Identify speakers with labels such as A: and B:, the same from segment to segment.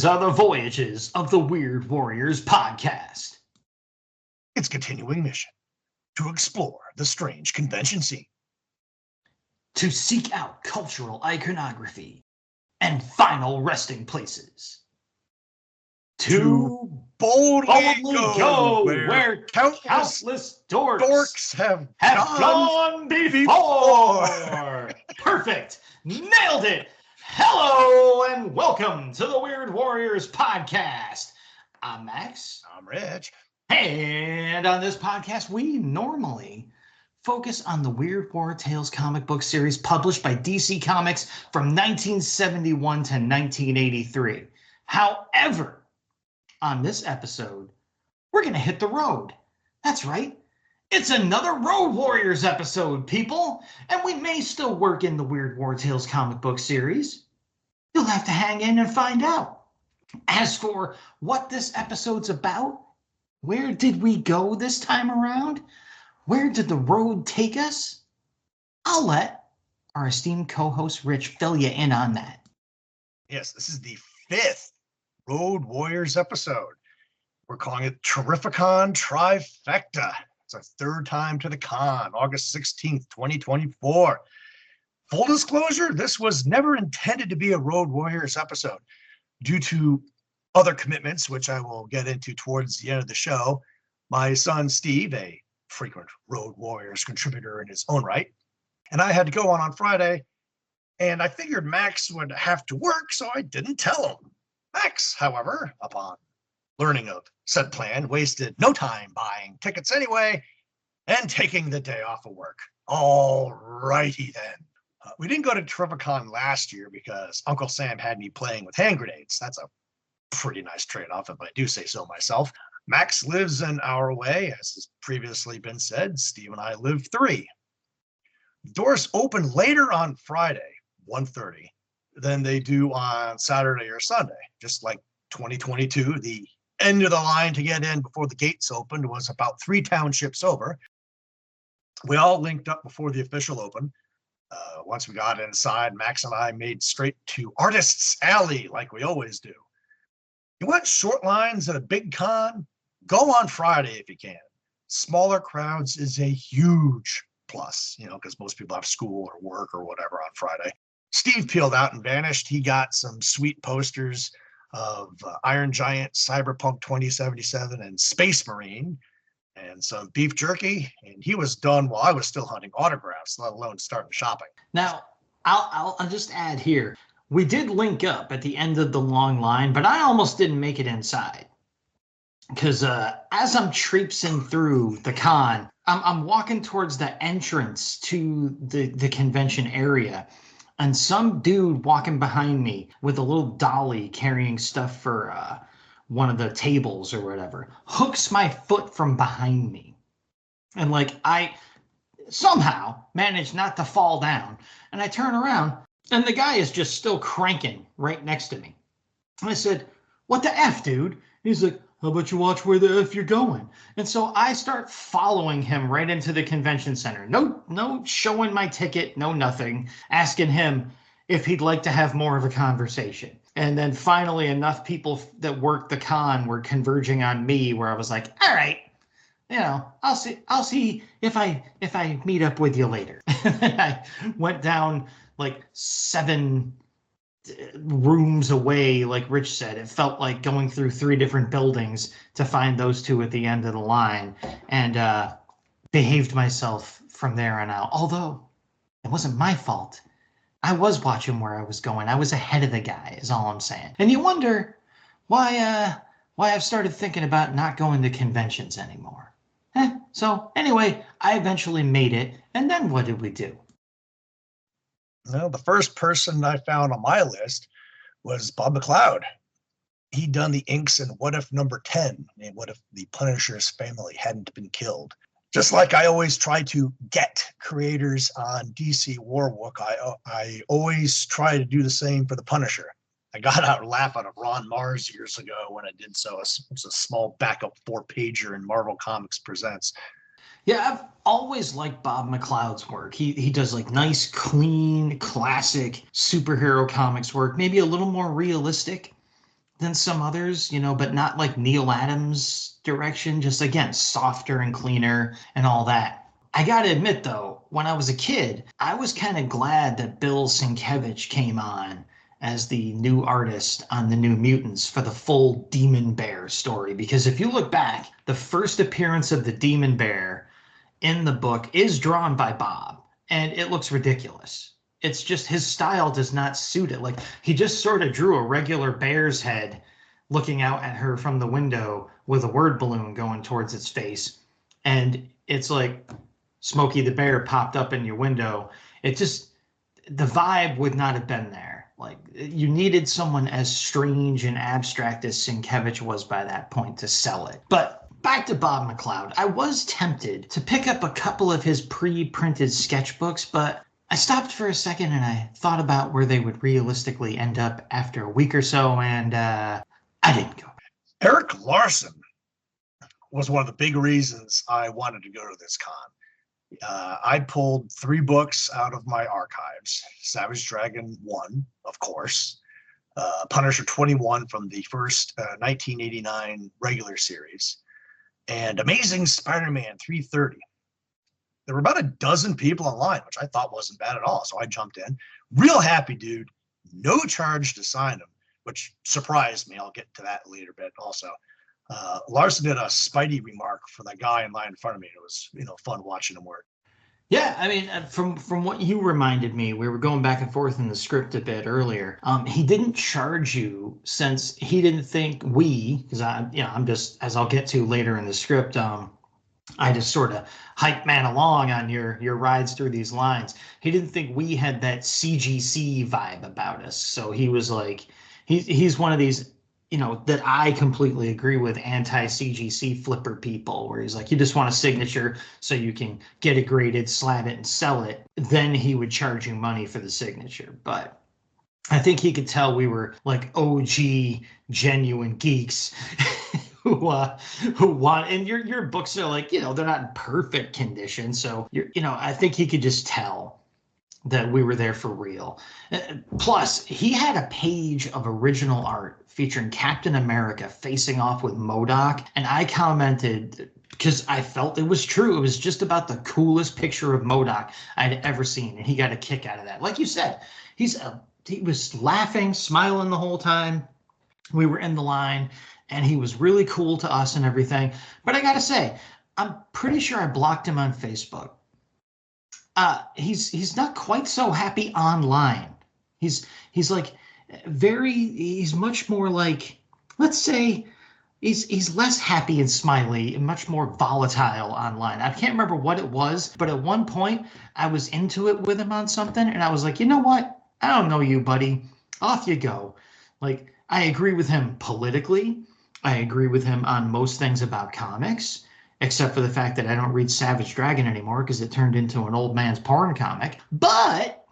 A: are the voyages of the Weird Warriors podcast.
B: Its continuing mission: to explore the strange convention scene,
A: to seek out cultural iconography and final resting places,
B: to boldly go where countless dorks have gone before.
A: Perfect. Nailed it. Hello and welcome to the Weird Warriors podcast. I'm Max.
B: I'm Rich.
A: And on this podcast, we normally focus on the Weird War Tales comic book series published by DC Comics from 1971 to 1983. However, on this episode, we're going to hit the road. That's right. It's another Road Warriors episode, people. And we may still work in the Weird War Tales comic book series. You'll have to hang in and find out. As for what this episode's about, where did we go this time around? Where did the road take us? I'll let our esteemed co-host Rich fill you in on that.
B: Yes, this is the 5th Road Warriors episode. We're calling it Terrificon Trifecta. It's our 3rd time to the con, August 16th, 2024. Full disclosure, this was never intended to be a Road Warriors episode. Due to other commitments, which I will get into towards the end of the show, my son Steve, a frequent Road Warriors contributor in his own right, and I had to go on Friday, and I figured Max would have to work, so I didn't tell him. Max, however, upon learning of said plan, wasted no time buying tickets anyway and taking the day off of work. All righty then. We didn't go to Terrificon last year because Uncle Sam had me playing with hand grenades. That's a pretty nice trade-off, if I do say so myself. Max lives an hour away, as has previously been said. Steve and I live 3. The doors open later on Friday, 1:30, than they do on Saturday or Sunday. Just like 2022, the end of the line to get in before the gates opened was about 3 townships over. We all linked up before the official open. Once we got inside, Max and I made straight to Artists Alley like we always do. You want short lines at a big con? Go on Friday if you can. Smaller crowds is a huge plus, because most people have school or work or whatever on Friday. Steve peeled out and vanished. He got some sweet posters of Iron Giant, Cyberpunk 2077, and Space Marine, and some beef jerky, and he was done while I was still hunting autographs, let alone starting shopping.
A: Now, I'll just add here, we did link up at the end of the long line, but I almost didn't make it inside. Because as I'm traipsing through the con, I'm walking towards the entrance to the convention area, and some dude walking behind me with a little dolly carrying stuff for one of the tables or whatever hooks my foot from behind me. And I somehow managed not to fall down. And I turn around and the guy is just still cranking right next to me. And I said, "What the F, dude?" And he's like, "How about you watch where the F you're going?" And so I start following him right into the convention center. No showing my ticket, no nothing. Asking him if he'd like to have more of a conversation. And then finally enough people that worked the con were converging on me where I was like, all right, I'll see if I meet up with you later. And then I went down 7 rooms away, like Rich said. It felt like going through 3 different buildings to find those 2 at the end of the line, and behaved myself from there on out. Although it wasn't my fault. I was watching where I was going. I was ahead of the guy, is all I'm saying. And you wonder why I've started thinking about not going to conventions anymore. So anyway, I eventually made it. And then what did we do?
B: Well, the first person I found on my list was Bob McLeod. He'd done the inks in What If number 10, and What If the Punisher's family hadn't been killed. Just like I always try to get creators on DC Warbook, I always try to do the same for the Punisher. I got out a laugh out of Ron Mars years ago when I did so. It was a small backup 4-pager in Marvel Comics Presents.
A: Yeah, I've always liked Bob McLeod's work. He does nice, clean, classic superhero comics work, maybe a little more realistic. than some others, but not like Neil Adams direction, just again, softer and cleaner and all that. I gotta admit though, when I was a kid, I was kind of glad that Bill Sienkiewicz came on as the new artist on the New Mutants for the full Demon Bear story. Because if you look back, the first appearance of the Demon Bear in the book is drawn by Bob, and it looks ridiculous. It's just his style does not suit it. Like he just sort of drew a regular bear's head looking out at her from the window with a word balloon going towards its face. And it's like Smokey the Bear popped up in your window. It just, the vibe would not have been there. Like you needed someone as strange and abstract as Sienkiewicz was by that point to sell it. But back to Bob McLeod. I was tempted to pick up a couple of his pre-printed sketchbooks, but I stopped for a second and I thought about where they would realistically end up after a week or so, and I didn't go.
B: Eric Larson was one of the big reasons I wanted to go to this con. I pulled 3 books out of my archives. Savage Dragon 1, of course. Punisher 21 from the first 1989 regular series. And Amazing Spider-Man 330. There were about a dozen people online, which I thought wasn't bad at all. So I jumped in. Real happy, dude. No charge to sign them, which surprised me. I'll get to that later bit also. Larson did a Spidey remark for that guy in line in front of me. It was, fun watching him work.
A: Yeah, I mean, from what you reminded me, we were going back and forth in the script a bit earlier. He didn't charge you since he didn't think because I'm just, as I'll get to later in the script, I just sort of hype man along on your rides through these lines. He didn't think we had that CGC vibe about us, so he was like, he's one of these, that I completely agree with, anti-CGC flipper people, where he's like, you just want a signature so you can get it graded, slab it, and sell it. Then he would charge you money for the signature. But I think he could tell we were like OG genuine geeks who want, and your books are like, they're not in perfect condition. So I think he could just tell that we were there for real. Plus, he had a page of original art featuring Captain America facing off with MODOK, and I commented because I felt it was true. It was just about the coolest picture of MODOK I'd ever seen, and he got a kick out of that. Like you said, he was laughing, smiling the whole time. We were in the line, and he was really cool to us and everything. But I gotta say, I'm pretty sure I blocked him on Facebook. He's not quite so happy online. He's like he's much more like, let's say he's less happy and smiley and much more volatile online. I can't remember what it was, but at one point I was into it with him on something, and I was like, you know what? I don't know you, buddy. Off you go. Like, I agree with him politically. I agree with him on most things about comics, except for the fact that I don't read Savage Dragon anymore because it turned into an old man's porn comic. But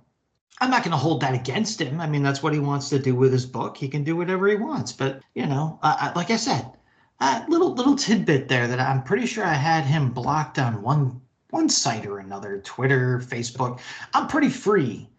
A: I'm not going to hold that against him. I mean, that's what he wants to do with his book. He can do whatever he wants. But, like I said, a little tidbit there that I'm pretty sure I had him blocked on one site or another, Twitter, Facebook. I'm pretty free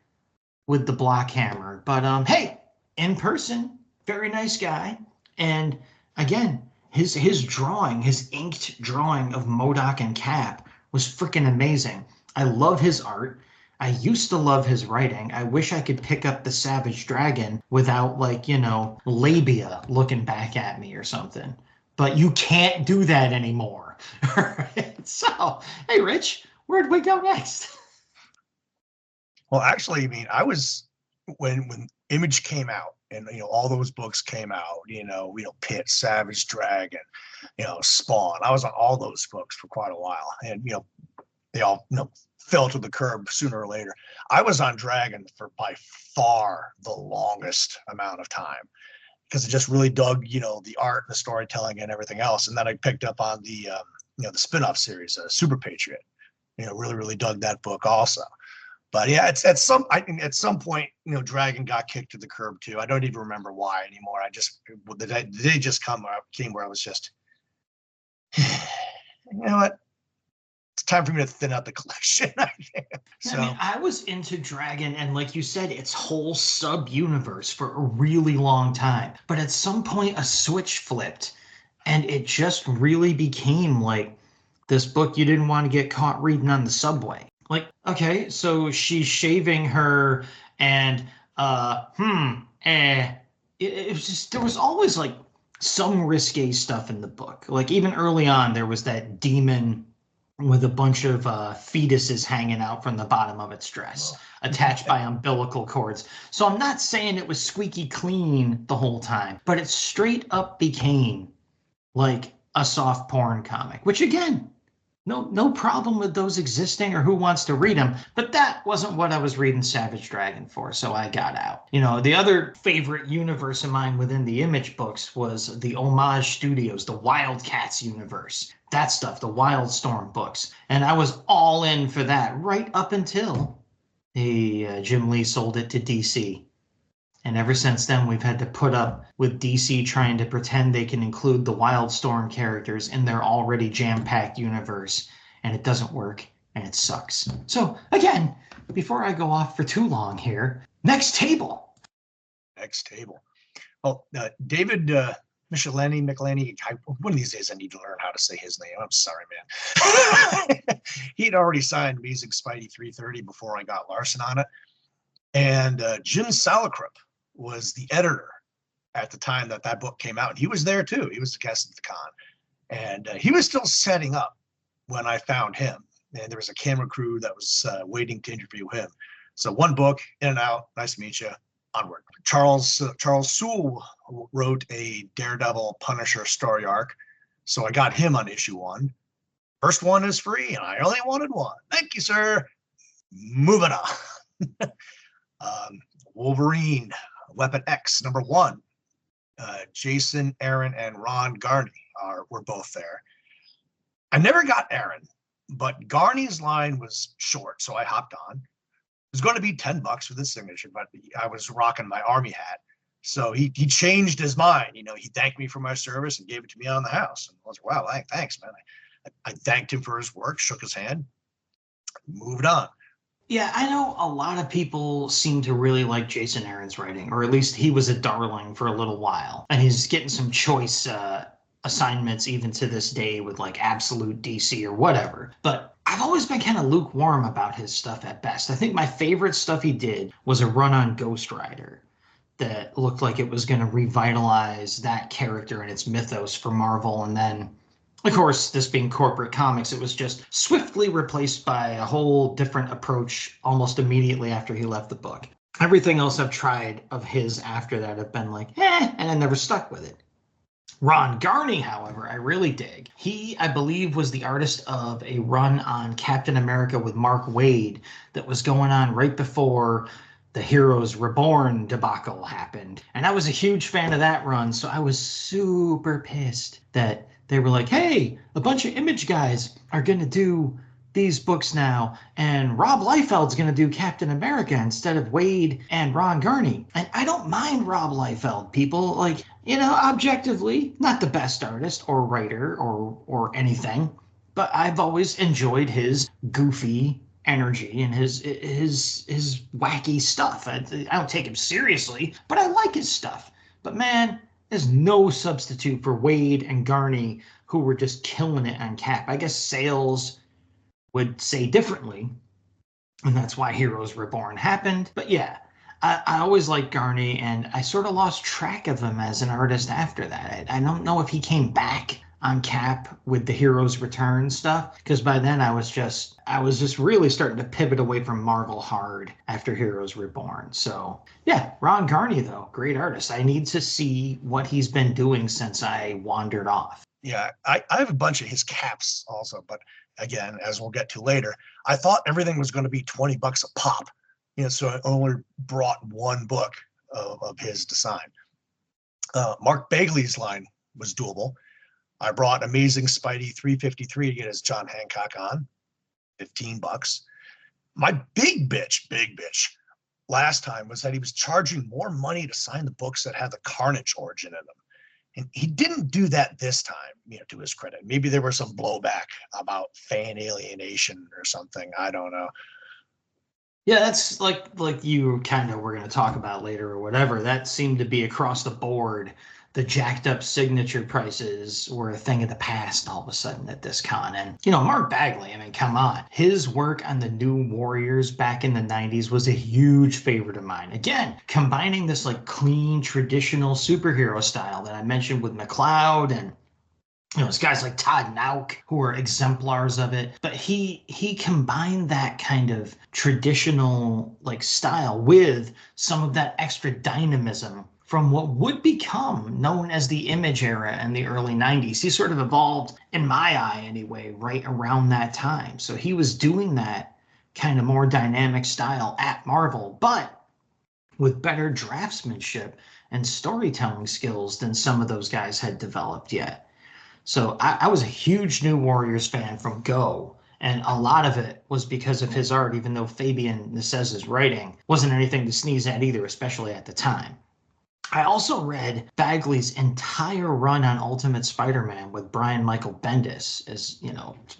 A: with the block hammer. But, hey, in person, very nice guy. And, again, his drawing, his inked drawing of MODOK and Cap was freaking amazing. I love his art. I used to love his writing. I wish I could pick up the Savage Dragon without, labia looking back at me or something. But you can't do that anymore. So, hey, Rich, where'd we go next?
B: Well, actually, I mean, I was, when Image came out, and all those books came out, Pit, Savage Dragon, Spawn. I was on all those books for quite a while, and they all fell to the curb sooner or later. I was on Dragon for by far the longest amount of time because I just really dug the art, the storytelling, and everything else. And then I picked up on the the spin-off series, Super Patriot. Really dug that book also. But yeah, it's at some point, Dragon got kicked to the curb too. I don't even remember why anymore. The day just came where I was just, you know what? time for me to thin out the collection. I think. So,
A: I mean, I was into Dragon, and like you said, its whole sub-universe for a really long time. But at some point, a switch flipped, and it just really became like this book you didn't want to get caught reading on the subway. Like, okay, so she's shaving her, and it was just, there was always like some risque stuff in the book. Like even early on, there was that demon with a bunch of fetuses hanging out from the bottom of its dress, attached by umbilical cords. So I'm not saying it was squeaky clean the whole time, but it straight up became like a soft porn comic, which again, no problem with those existing or who wants to read them, but that wasn't what I was reading Savage Dragon for, so I got out. You know, the other favorite universe of mine within the Image books was the Homage Studios, the Wildcats universe. That stuff, the Wildstorm books. And I was all in for that right up until Jim Lee sold it to DC. And ever since then, we've had to put up with DC trying to pretend they can include the Wildstorm characters in their already jam-packed universe. And it doesn't work, and it sucks. So, again, before I go off for too long here, next table.
B: Next table. Well, David Michelini, one of these days I need to learn how to say his name. I'm sorry, man. He'd already signed Amazing Spidey 330 before I got Larson on it. And Jim Salicrup was the editor at the time that book came out. And he was there too. He was the guest at the con. And he was still setting up when I found him. And there was a camera crew that was waiting to interview him. So one book, in and out, nice to meet you, onward. Charles Soule wrote a Daredevil Punisher story arc. So I got him on issue 1. First one is free, and I only wanted one. Thank you, sir. Moving on. Wolverine, Weapon X, #1. Jason, Aaron, and Ron Garney were both there. I never got Aaron, but Garney's line was short, so I hopped on. It was going to be $10 for this signature, but I was rocking my army hat. So he changed his mind. You know, he thanked me for my service and gave it to me on the house. And I was like, wow, thanks, man. I thanked him for his work, shook his hand, moved on.
A: Yeah, I know a lot of people seem to really like Jason Aaron's writing, or at least he was a darling for a little while. And he's getting some choice assignments even to this day with like Absolute DC or whatever. But I've always been kind of lukewarm about his stuff at best. I think my favorite stuff he did was a run on Ghost Rider that looked like it was going to revitalize that character and its mythos for Marvel. And then, of course, this being corporate comics, it was just swiftly replaced by a whole different approach almost immediately after he left the book. Everything else I've tried of his after that have been like, and I never stuck with it. Ron Garney, however, I really dig. He, I believe, was the artist of a run on Captain America with Mark Waid that was going on right before the Heroes Reborn debacle happened. And I was a huge fan of that run, so I was super pissed that they were like, hey, a bunch of Image guys are going to do these books now, and Rob Liefeld's going to do Captain America instead of Waid and Ron Garney. And I don't mind Rob Liefeld, people. Like, you know, objectively, not the best artist or writer or anything, but I've always enjoyed his goofy energy and his wacky stuff. I don't take him seriously, but I like his stuff. But man, there's no substitute for Waid and Garney, who were just killing it on Cap. I guess sales would say differently, and that's why Heroes Reborn happened. But yeah, I always liked Garney, and I sort of lost track of him as an artist after that. I don't know if he came back on Cap with the Heroes Return stuff, because by then I was just really starting to pivot away from Marvel hard after Heroes Reborn. So yeah, Ron Garney though, great artist. I need to see what he's been doing since I wandered off.
B: Yeah, I have a bunch of his caps also, but again, as we'll get to later, I thought everything was going to be $20 a pop. You know, so I only brought one book of his design. Mark Bagley's line was doable. I brought Amazing Spidey 353 to get his John Hancock on, $15. My big bitch last time was that he was charging more money to sign the books that had the Carnage origin in them. And he didn't do that this time, to his credit. Maybe there was some blowback about fan alienation or something. I don't know.
A: Yeah, that's like you kind of were going to talk about later or whatever. That seemed to be across the board. The jacked up signature prices were a thing of the past all of a sudden at this con. And, Mark Bagley, I mean, come on. His work on the New Warriors back in the 90s was a huge favorite of mine. Again, combining this like clean, traditional superhero style that I mentioned with McLeod and it's guys like Todd Nauk who are exemplars of it. But he combined that kind of traditional like style with some of that extra dynamism from what would become known as the Image era in the early 90s. He sort of evolved, in my eye anyway, right around that time. So he was doing that kind of more dynamic style at Marvel, but with better draftsmanship and storytelling skills than some of those guys had developed yet. So I was a huge New Warriors fan from go, and a lot of it was because of his art, even though Fabian Nicez's writing wasn't anything to sneeze at either, especially at the time. I also read Bagley's entire run on Ultimate Spider-Man with Brian Michael Bendis,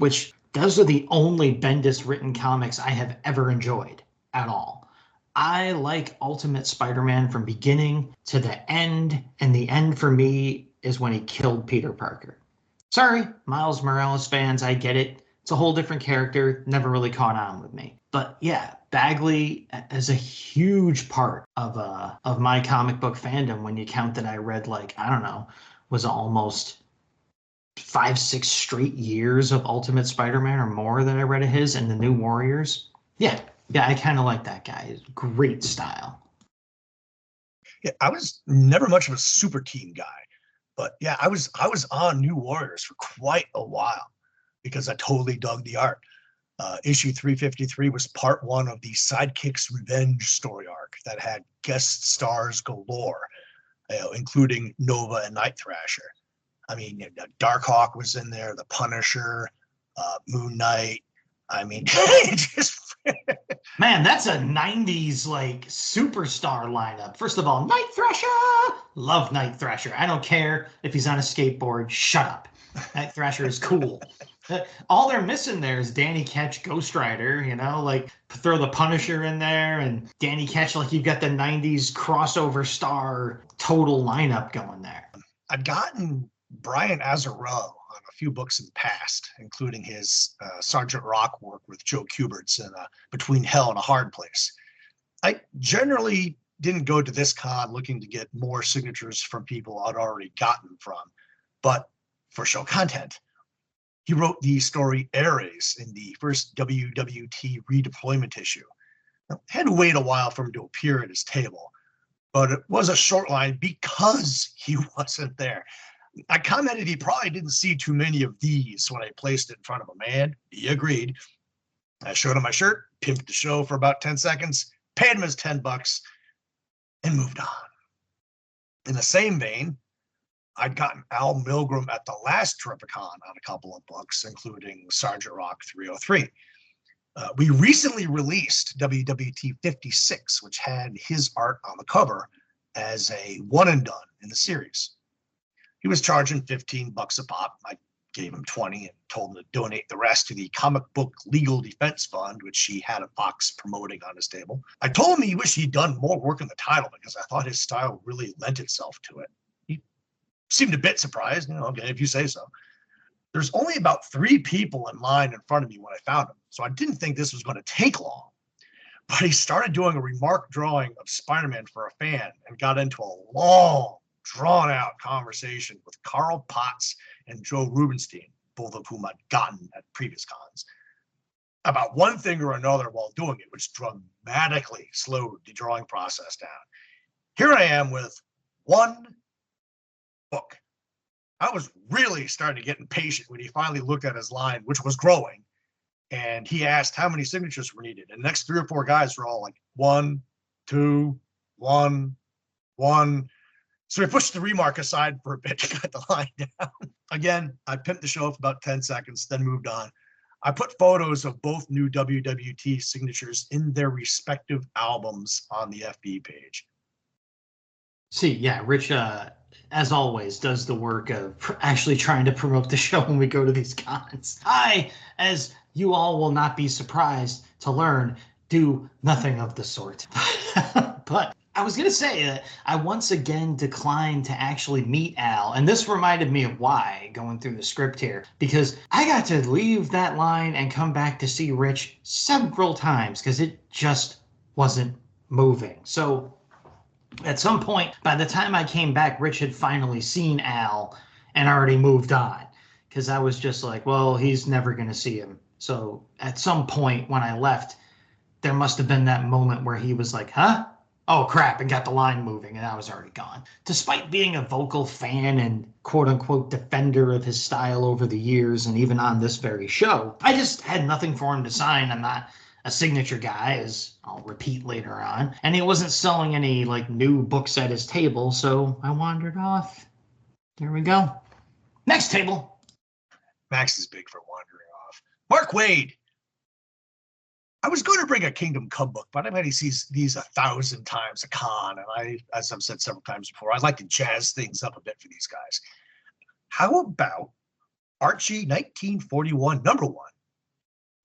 A: which those are the only Bendis written comics I have ever enjoyed at all. I like Ultimate Spider-Man from beginning to the end, and the end for me is when he killed Peter Parker. Sorry, Miles Morales fans, I get it. It's a whole different character. Never really caught on with me. But yeah, Bagley is a huge part of my comic book fandom when you count that I read was almost 5-6 straight years of Ultimate Spider-Man or more that I read of his and the New Warriors. Yeah, I kind of like that guy. Great style.
B: Yeah, I was never much of a super team guy. But yeah, I was on New Warriors for quite a while because I totally dug the art. Issue 353 was part one of the Sidekick's Revenge story arc that had guest stars galore, including Nova and Night Thrasher. I mean, Darkhawk was in there, the Punisher, Moon Knight. I mean, just
A: man, that's a 90s like superstar lineup. First of all, Night Thrasher. Love Night Thrasher. I don't care if he's on a skateboard. Shut up. Night Thrasher is cool. All they're missing there is Danny Ketch, Ghost Rider, like throw the Punisher in there and Danny Ketch, like you've got the 90s crossover star total lineup going there.
B: I've gotten Brian Azzarello on a few books in the past, including his Sergeant Rock work with Joe Kubert's in Between Hell and a Hard Place. I generally didn't go to this con looking to get more signatures from people I'd already gotten from, but for show content. He wrote the story Ares in the first WWT redeployment issue. Now, I had to wait a while for him to appear at his table, but it was a short line because he wasn't there. I commented he probably didn't see too many of these when I placed it in front of him, and he agreed. I showed him my shirt, pimped the show for about 10 seconds, paid him his $10, and moved on. In the same vein, I'd gotten Al Milgram at the last Terrificon on a couple of books, including Sergeant Rock 303. We recently released WWT 56, which had his art on the cover as a one and done in the series. He was charging $15 a pop. I gave him 20 and told him to donate the rest to the Comic Book Legal Defense Fund, which he had a box promoting on his table. I told him he wished he'd done more work on the title because I thought his style really lent itself to it. He seemed a bit surprised, okay, if you say so. There's only about 3 people in line in front of me when I found him, so I didn't think this was going to take long. But he started doing a remark drawing of Spider-Man for a fan and got into a long, drawn-out conversation with Carl Potts and Joe Rubenstein, both of whom I'd gotten at previous cons, about one thing or another while doing it, which dramatically slowed the drawing process down. Here I am with one book. I was really starting to get impatient when he finally looked at his line, which was growing, and he asked how many signatures were needed. And the next 3 or 4 guys were all like 1, 2, 1, 1. So we pushed the remark aside for a bit to cut the line down. Again, I pimped the show for about 10 seconds, then moved on. I put photos of both new WWT signatures in their respective albums on the FB page.
A: See, yeah, Rich, as always, does the work of actually trying to promote the show when we go to these cons. I, as you all will not be surprised to learn, do nothing of the sort. But I was going to say that I once again declined to actually meet Al, and this reminded me of why, going through the script here, because I got to leave that line and come back to see Rich several times because it just wasn't moving. So at some point, by the time I came back, Rich had finally seen Al and already moved on because I was just like, well, he's never going to see him. So at some point when I left, there must have been that moment where he was like, huh? Oh, crap, and got the line moving, and I was already gone. Despite being a vocal fan and quote-unquote defender of his style over the years and even on this very show, I just had nothing for him to sign. I'm not a signature guy, as I'll repeat later on, and he wasn't selling any like new books at his table, so I wandered off. There we go. Next table.
B: Max is big for wandering off. Mark Waid. I was going to bring a Kingdom Come book, but I've had these 1,000 times a con, and I, as I've said several times before, I'd like to jazz things up a bit for these guys. How about Archie 1941 #1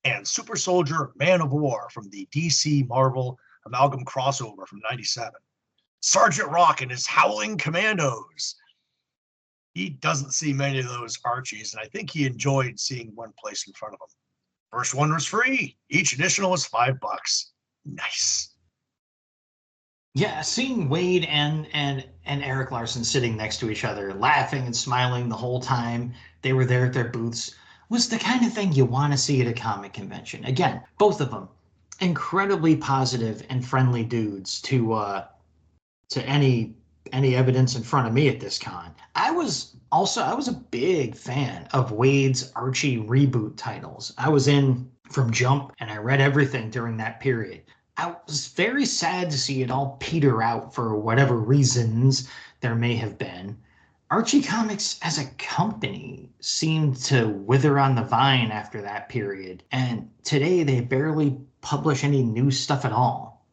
B: and Super Soldier Man of War from the DC Marvel Amalgam crossover from '97? Sergeant Rock and his Howling Commandos. He doesn't see many of those Archies, and I think he enjoyed seeing one place in front of him. First one was free. Each additional was $5. Nice.
A: Yeah, seeing Wade and Eric Larson sitting next to each other, laughing and smiling the whole time they were there at their booths, was the kind of thing you want to see at a comic convention. Again, both of them incredibly positive and friendly dudes to any evidence in front of me at this con. I was a big fan of Wade's Archie reboot titles. I was in from Jump and I read everything during that period. I was very sad to see it all peter out for whatever reasons there may have been. Archie Comics as a company seemed to wither on the vine after that period, and today they barely publish any new stuff at all.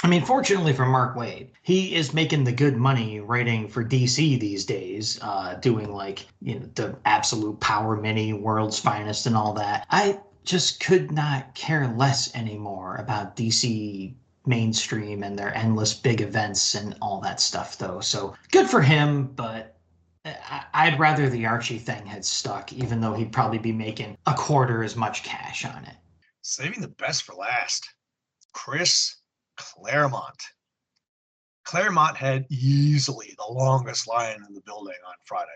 A: I mean, fortunately for Mark Waid, he is making the good money writing for DC these days, doing like, the Absolute Power Mini, World's Finest and all that. I just could not care less anymore about DC mainstream and their endless big events and all that stuff, though. So good for him, but I'd rather the Archie thing had stuck, even though he'd probably be making a quarter as much cash on it.
B: Saving the best for last. Chris Claremont. Claremont had easily the longest line in the building on Friday.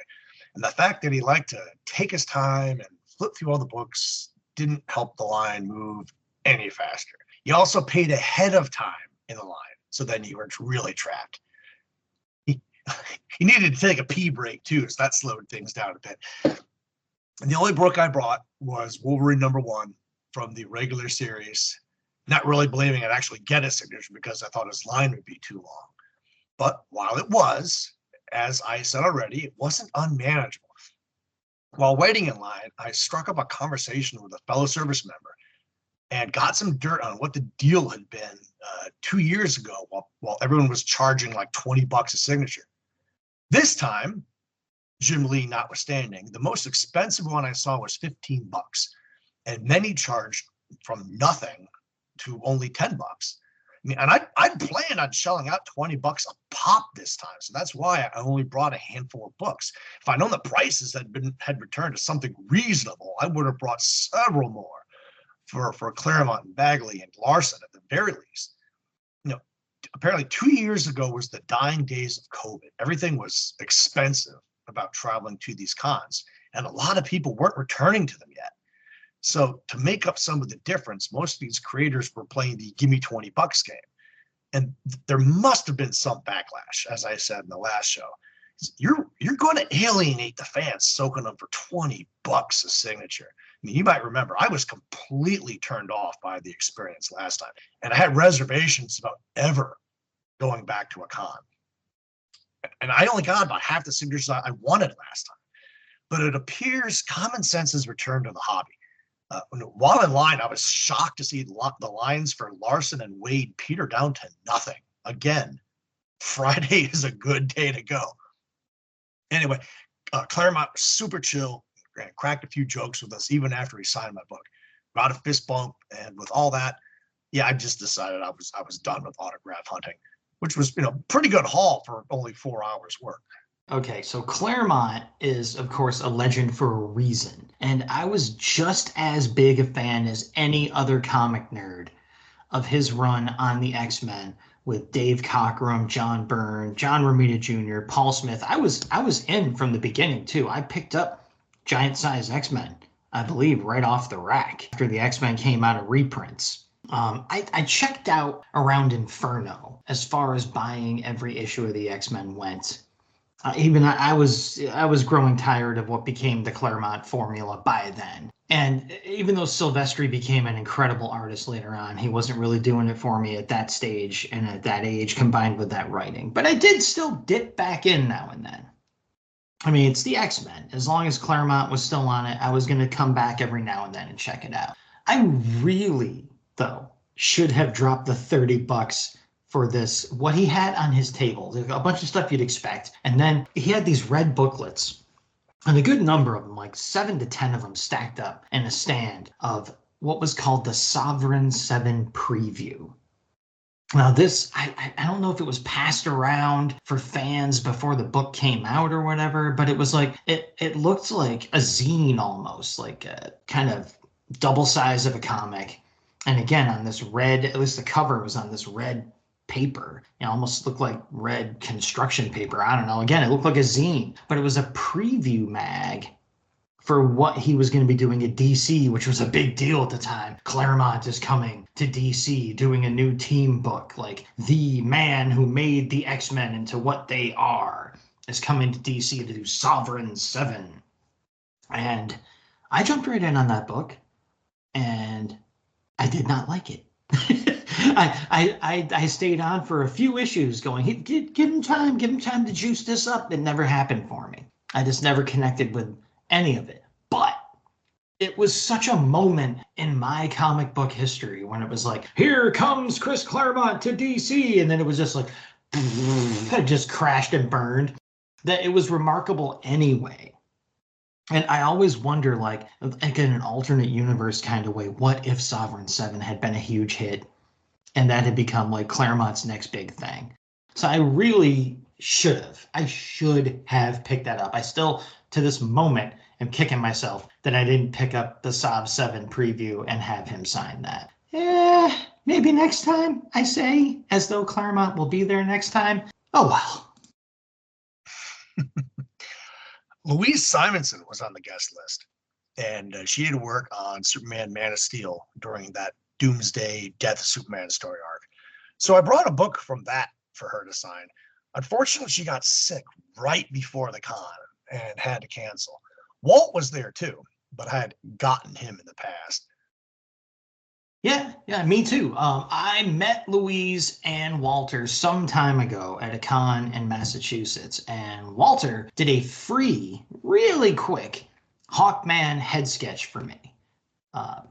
B: And the fact that he liked to take his time and flip through all the books didn't help the line move any faster. He also paid ahead of time in the line, so then you weren't really trapped. He needed to take a pee break too, so that slowed things down a bit. And the only book I brought was Wolverine #1 from the regular series, not really believing I'd actually get a signature because I thought his line would be too long. But while it was, as I said already, it wasn't unmanageable. While waiting in line, I struck up a conversation with a fellow service member and got some dirt on what the deal had been 2 years ago while everyone was charging like $20 a signature. This time, Jim Lee notwithstanding, the most expensive one I saw was $15, and many charged from nothing to only $10. I mean, and I'd planned on shelling out $20 a pop this time, so that's why I only brought a handful of books. If I'd known the prices had returned to something reasonable, I would have brought several more for Claremont and Bagley and Larson at the very least. Apparently 2 years ago was the dying days of COVID. Everything was expensive about traveling to these cons, and a lot of people weren't returning to them yet. So to make up some of the difference, most of these creators were playing the give me $20 game. And there must have been some backlash, as I said in the last show. You're going to alienate the fans soaking them for $20 a signature. I mean, you might remember I was completely turned off by the experience last time, and I had reservations about ever going back to a con. And I only got about half the signatures I wanted last time. But it appears common sense has returned to the hobby. While in line, I was shocked to see the lines for Larson and Wade peter down to nothing. Again, Friday is a good day to go. Anyway, Claremont was super chill and cracked a few jokes with us even after he signed my book. Got a fist bump, and with all that, yeah, I just decided I was done with autograph hunting, which was, pretty good haul for only 4 hours work.
A: Okay, so Claremont is, of course, a legend for a reason. And I was just as big a fan as any other comic nerd of his run on the X-Men with Dave Cockrum, John Byrne, John Romita Jr., Paul Smith. I was in from the beginning, too. I picked up Giant Size X-Men, I believe, right off the rack after the X-Men came out of reprints. I checked out around Inferno as far as buying every issue of the X-Men went. I was growing tired of what became the Claremont formula by then. And even though Silvestri became an incredible artist later on, he wasn't really doing it for me at that stage and at that age combined with that writing. But I did still dip back in now and then. I mean, it's the X-Men. As long as Claremont was still on it, I was going to come back every now and then and check it out. I really, though, should have dropped the $30 for this, what he had on his table. There's a bunch of stuff you'd expect. And then he had these red booklets, and a good number of them, like 7 to 10 of them stacked up in a stand of what was called the Sovereign 7 preview. Now this, I don't know if it was passed around for fans before the book came out or whatever, but it was like, it looked like a zine almost, like a kind of double size of a comic. And again, on this red, at least the cover was on this red paper. It almost looked like red construction paper. I don't know. Again, it looked like a zine, but it was a preview mag for what he was going to be doing at DC, which was a big deal at the time. Claremont is coming to DC doing a new team book. Like, the man who made the X-Men into what they are is coming to DC to do Sovereign 7. And I jumped right in on that book, and I did not like it. I stayed on for a few issues going, give him time to juice this up. It never happened for me. I just never connected with any of it. But it was such a moment in my comic book history when it was like, here comes Chris Claremont to DC. And then it was just like, it just crashed and burned, that it was remarkable anyway. And I always wonder, like in an alternate universe kind of way, what if Sovereign 7 had been a huge hit and that had become like Claremont's next big thing? So I really should have picked that up. I still, to this moment, am kicking myself that I didn't pick up the Sov 7 preview and have him sign that. Maybe next time, I say, as though Claremont will be there next time. Oh, well.
B: Louise Simonson was on the guest list, and she did work on Superman Man of Steel during that Doomsday Death of Superman story arc. So I brought a book from that for her to sign. Unfortunately, she got sick right before the con and had to cancel. Walt was there too, but I had gotten him in the past.
A: Yeah, me too. I met Louise and Walter some time ago at a con in Massachusetts, and Walter did a free, really quick Hawkman head sketch for me.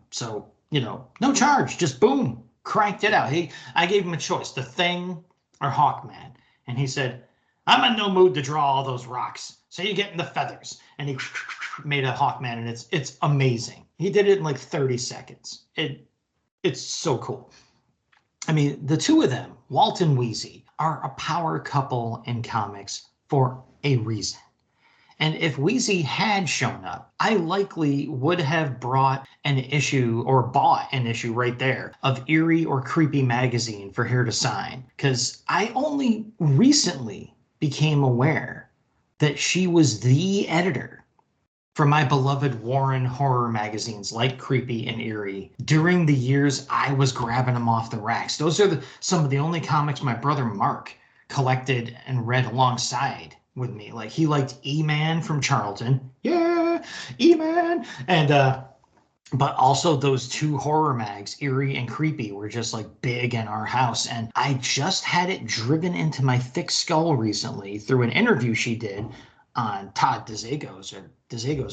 A: So, no charge, just boom, cranked it out. I gave him a choice, The Thing or Hawkman, and he said, I'm in no mood to draw all those rocks, so you get in the feathers. And he made a Hawkman, and it's amazing. He did it in like 30 seconds. It's so cool. I mean, the two of them, Walt and Wheezy, are a power couple in comics for a reason. And if Wheezy had shown up, I likely would have brought an issue or bought an issue right there of Eerie or Creepy magazine for her to sign. Because I only recently became aware that she was the editor for my beloved Warren horror magazines like Creepy and Eerie during the years I was grabbing them off the racks. Those are some of the only comics my brother Mark collected and read alongside with me. Like, he liked E-Man from Charlton. Yeah, E-Man. And but also those two horror mags, Eerie and Creepy, were just like big in our house. And I just had it driven into my thick skull recently through an interview she did on Todd DeZago's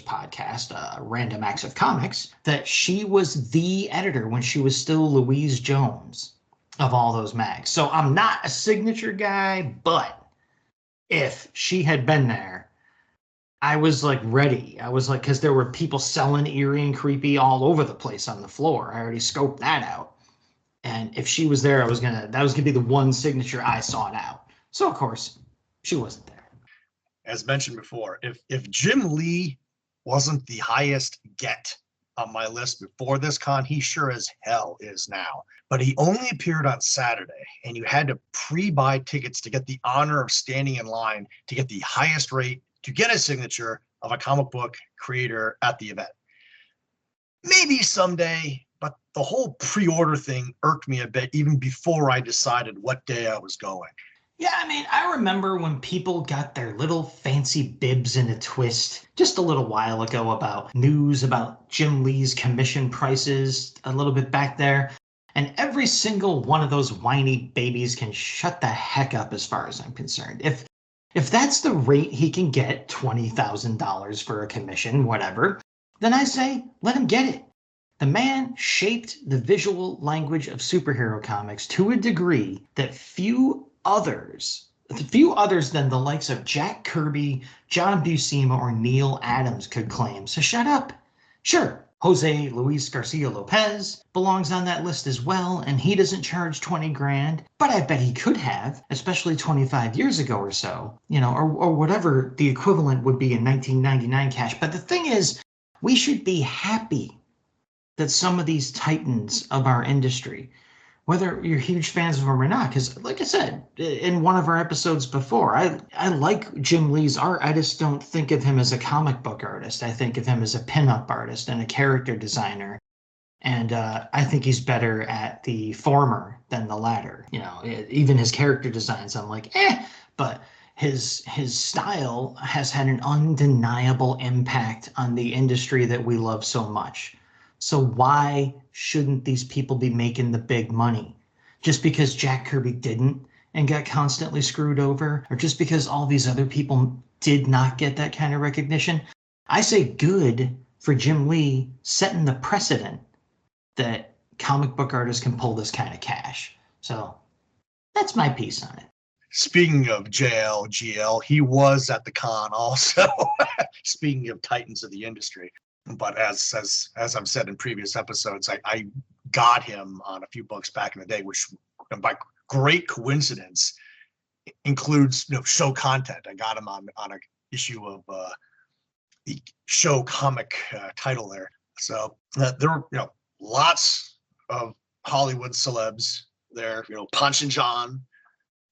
A: podcast, Random Acts of Comics, that she was the editor when she was still Louise Jones of all those mags. So I'm not a signature guy, but if she had been there, I was like ready. I was like, because there were people selling eerie and creepy all over the place on the floor. I already scoped that out. And if she was there, that was gonna be the one signature I sought out. So of course, she wasn't there.
B: As mentioned before, if Jim Lee wasn't the highest get on my list before this con, he sure as hell is now. But he only appeared on Saturday, and you had to pre-buy tickets to get the honor of standing in line to get the highest rate to get a signature of a comic book creator at the event. Maybe someday, but the whole pre-order thing irked me a bit even before I decided what day I was going.
A: Yeah, I mean, I remember when people got their little fancy bibs in a twist just a little while ago about news about Jim Lee's commission prices a little bit back there. And every single one of those whiny babies can shut the heck up as far as I'm concerned. If that's the rate he can get, $20,000 for a commission, whatever, then I say let him get it. The man shaped the visual language of superhero comics to a degree that few others than the likes of Jack Kirby, John Buscema, or Neil Adams could claim. So shut up. Sure, Jose Luis Garcia Lopez belongs on that list as well, and he doesn't charge 20 grand, but I bet he could have, especially 25 years ago or so, or whatever the equivalent would be in 1999 cash. But the thing is, we should be happy that some of these titans of our industry, whether you're huge fans of them or not, because like I said in one of our episodes before, I like Jim Lee's art. I just don't think of him as a comic book artist. I think of him as a pinup artist and a character designer. And I think he's better at the former than the latter. Even his character designs, I'm like, but his style has had an undeniable impact on the industry that we love so much. So why shouldn't these people be making the big money? Just because Jack Kirby didn't and got constantly screwed over, or just because all these other people did not get that kind of recognition? I say good for Jim Lee setting the precedent that comic book artists can pull this kind of cash. So that's my piece on it.
B: Speaking of JLGL, he was at the con also. Speaking of titans of the industry. But as I've said in previous episodes, I got him on a few books back in the day, which by great coincidence includes show content. I got him on an issue of the show comic title there. So there were lots of Hollywood celebs there. Punch and John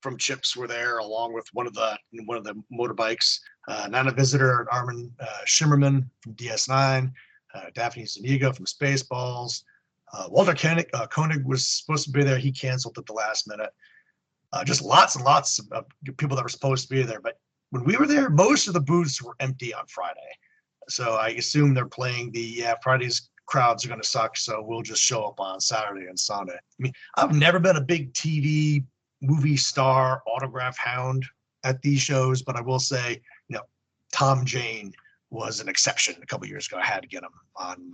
B: from Chips were there, along with one of the motorbikes. Nana Visitor, Armin Shimmerman from DS9, Daphne Zuniga from Spaceballs. Walter Koenig was supposed to be there. He canceled at the last minute. Just lots and lots of people that were supposed to be there. But when we were there, most of the booths were empty on Friday. So I assume they're playing Friday's crowds are going to suck, so we'll just show up on Saturday and Sunday. I mean, I've never been a big TV movie star autograph hound at these shows, but I will say, Tom Jane was an exception a couple years ago. I had to get him on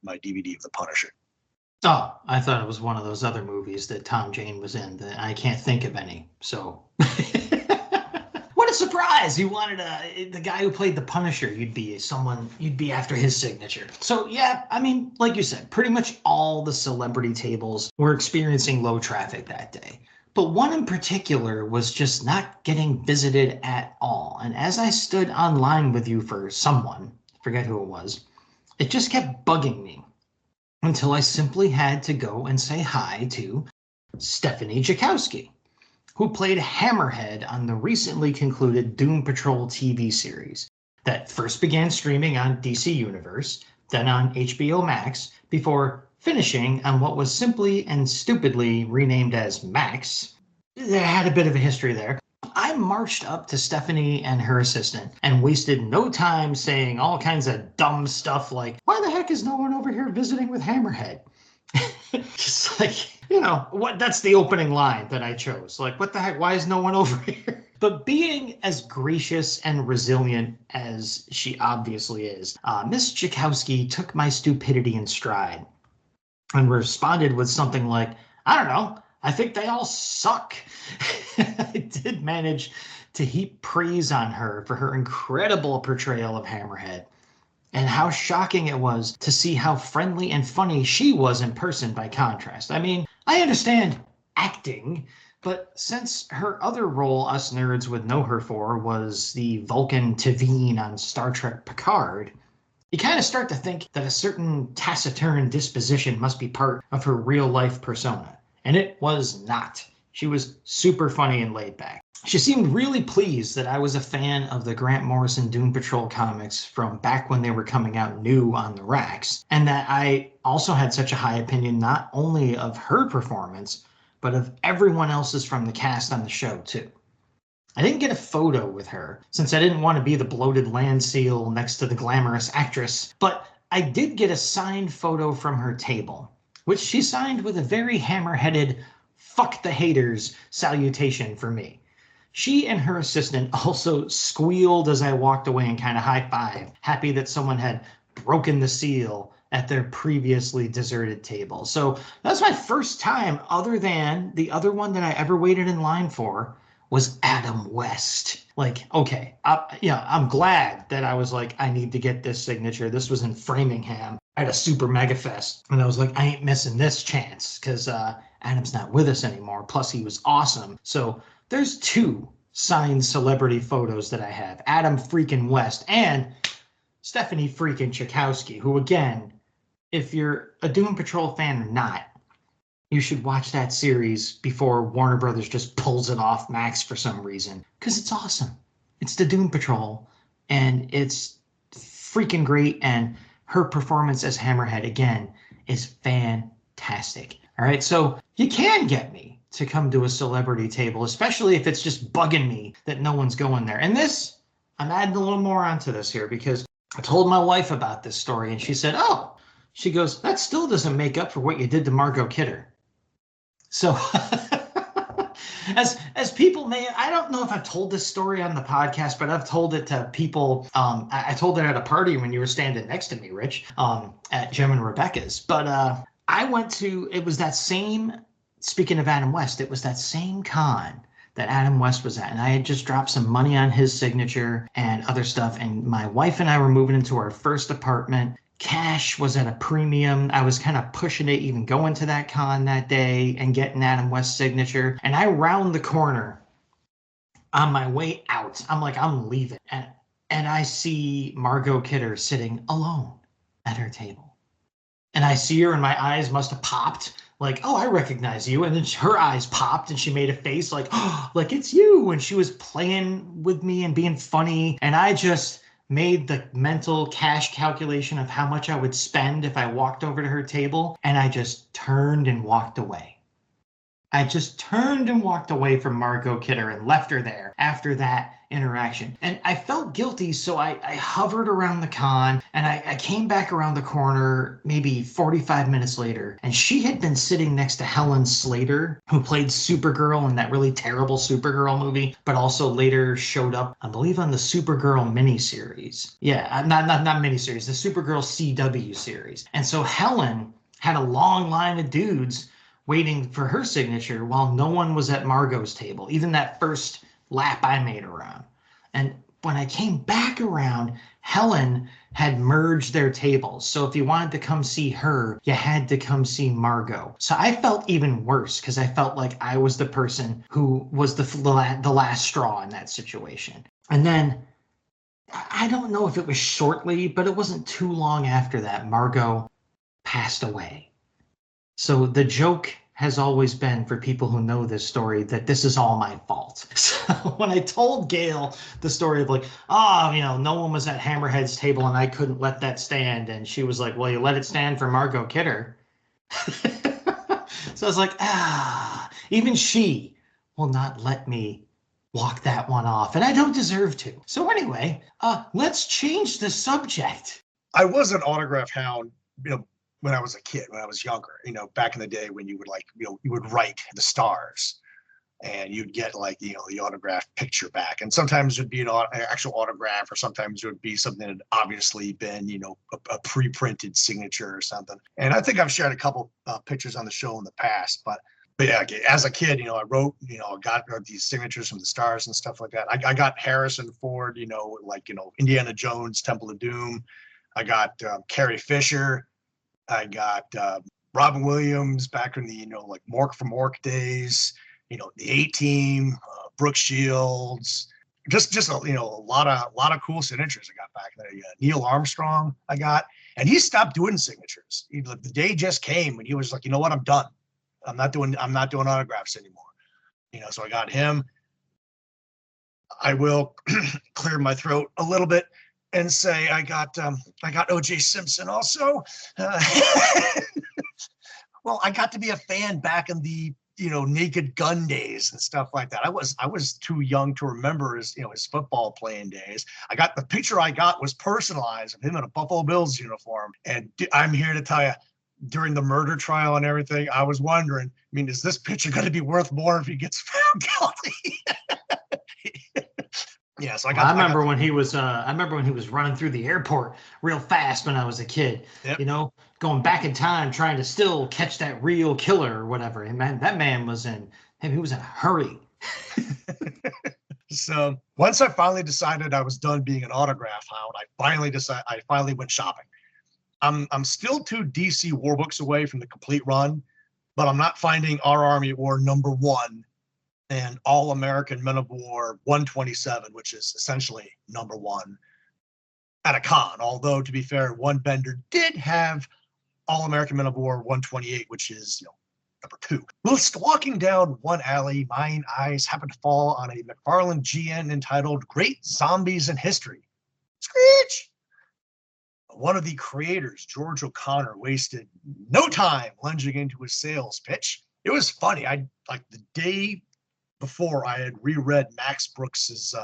B: my DVD of The Punisher.
A: Oh, I thought it was one of those other movies that Tom Jane was in that I can't think of any. So what a surprise. You wanted the guy who played the Punisher, you'd be after his signature. So yeah, I mean, like you said, pretty much all the celebrity tables were experiencing low traffic that day. But one in particular was just not getting visited at all. And as I stood online with you for someone, I forget who it was, it just kept bugging me until I simply had to go and say hi to Stephanie Jakowski, who played Hammerhead on the recently concluded Doom Patrol TV series that first began streaming on DC Universe, then on HBO Max, before finishing on what was simply and stupidly renamed as Max. They had a bit of a history there. I marched up to Stephanie and her assistant and wasted no time saying all kinds of dumb stuff like, why the heck is no one over here visiting with Hammerhead? Just like, what? That's the opening line that I chose. Like, what the heck? Why is no one over here? But being as gracious and resilient as she obviously is, Miss Jakowski took my stupidity in stride and responded with something like, I don't know, I think they all suck. I did manage to heap praise on her for her incredible portrayal of Hammerhead, and how shocking it was to see how friendly and funny she was in person by contrast. I mean, I understand acting, but since her other role us nerds would know her for was the Vulcan Tavine on Star Trek Picard, you kind of start to think that a certain taciturn disposition must be part of her real-life persona. And it was not. She was super funny and laid back. She seemed really pleased that I was a fan of the Grant Morrison Doom Patrol comics from back when they were coming out new on the racks, and that I also had such a high opinion not only of her performance, but of everyone else's from the cast on the show too. I didn't get a photo with her, since I didn't want to be the bloated land seal next to the glamorous actress, but I did get a signed photo from her table, which she signed with a very hammer-headed "fuck the haters" salutation for me. She and her assistant also squealed as I walked away and kind of high-fived, happy that someone had broken the seal at their previously deserted table. So that's my first time, other than the other one that I ever waited in line for, was Adam West. Like, okay, I'm glad that I was like, I need to get this signature. This was in Framingham at a super mega fest. And I was like, I ain't missing this chance because Adam's not with us anymore. Plus, he was awesome. So there's 2 signed celebrity photos that I have. Adam freaking West and Stephanie freaking Chakowski, who, again, if you're a Doom Patrol fan or not, you should watch that series before Warner Brothers just pulls it off Max for some reason, because it's awesome. It's the Doom Patrol, and it's freaking great, and her performance as Hammerhead, again, is fantastic. All right, so you can get me to come to a celebrity table, especially if it's just bugging me that no one's going there. And this, I'm adding a little more onto this here, because I told my wife about this story, and she said, oh, she goes, that still doesn't make up for what you did to Margot Kidder. So as people may, I don't know if I've told this story on the podcast, but I've told it to people. I told it at a party when you were standing next to me, Rich, at Jim and Rebecca's. But I went to, it was that same, speaking of Adam West, it was that same con that Adam West was at. And I had just dropped some money on his signature and other stuff. And my wife and I were moving into our first apartment. Cash was at a premium. I was kind of pushing it, even going to that con that day and getting Adam West's signature. And I round the corner on my way out. I'm like, I'm leaving. And I see Margot Kidder sitting alone at her table. And I see her and my eyes must have popped. Like, oh, I recognize you. And then her eyes popped and she made a face like, oh, like it's you. And she was playing with me and being funny. And I just made the mental cash calculation of how much I would spend if I walked over to her table, and I just turned and walked away. I just turned and walked away from Margot Kidder and left her there after that interaction. And I felt guilty, so I hovered around the con, and I came back around the corner maybe 45 minutes later, and she had been sitting next to Helen Slater, who played Supergirl in that really terrible Supergirl movie, but also later showed up, I believe, on the Supergirl miniseries. Yeah, not miniseries, the Supergirl CW series. And so Helen had a long line of dudes waiting for her signature while no one was at Margot's table, even that first lap I made around. And when I came back around, Helen had merged their tables. So if you wanted to come see her, you had to come see Margot. So I felt even worse because I felt like I was the person who was the last straw in that situation. And then I don't know if it was shortly, but it wasn't too long after that, Margot passed away. So the joke has always been, for people who know this story, that this is all my fault. So when I told Gail the story of like, no one was at Hammerhead's table and I couldn't let that stand. And she was like, well, you let it stand for Margot Kidder. So I was like, even she will not let me walk that one off. And I don't deserve to. So anyway, let's change the subject.
B: I was an autograph hound, when I was a kid, when I was younger, back in the day when you would you would write the stars and you'd get the autographed picture back. And sometimes it would be an actual autograph, or sometimes it would be something that had obviously been, a pre-printed signature or something. And I think I've shared a couple pictures on the show in the past, but But yeah, as a kid, I wrote, got these signatures from the stars and stuff like that. I got Harrison Ford, Indiana Jones, Temple of Doom. I got Carrie Fisher. I got Robin Williams back in the, like Mork from Mork days, the A-Team, Brooke Shields, just a lot of cool signatures I got back there. Neil Armstrong I got, and he stopped doing signatures. The day just came when he was like, you know what, I'm done. I'm not doing autographs anymore. So I got him. I will clear my throat a little bit and say I got O.J. Simpson also. Well, I got to be a fan back in the Naked Gun days and stuff like that. I was too young to remember his football playing days. The picture I got was personalized of him in a Buffalo Bills uniform, and I'm here to tell you, during the murder trial and everything, I was wondering, is this picture going to be worth more if he gets found guilty? Yeah, so
A: I remember when he was running through the airport real fast when I was a kid. Yep. Going back in time, trying to still catch that real killer or whatever. And man, that man was in a hurry.
B: So once I finally decided I was done being an autograph hound, I finally went shopping. I'm still 2 DC war books away from the complete run, but I'm not finding Our Army at War #1 and All American Men of War 127, which is essentially #1 at a con. Although, to be fair, one vendor did have All American Men of War 128, which is #2. Whilst walking down one alley, mine eyes happened to fall on a McFarlane GN entitled Great Zombies in History. Screech! One of the creators, George O'Connor, wasted no time lunging into his sales pitch. It was funny. The day before, I had reread Max Brooks's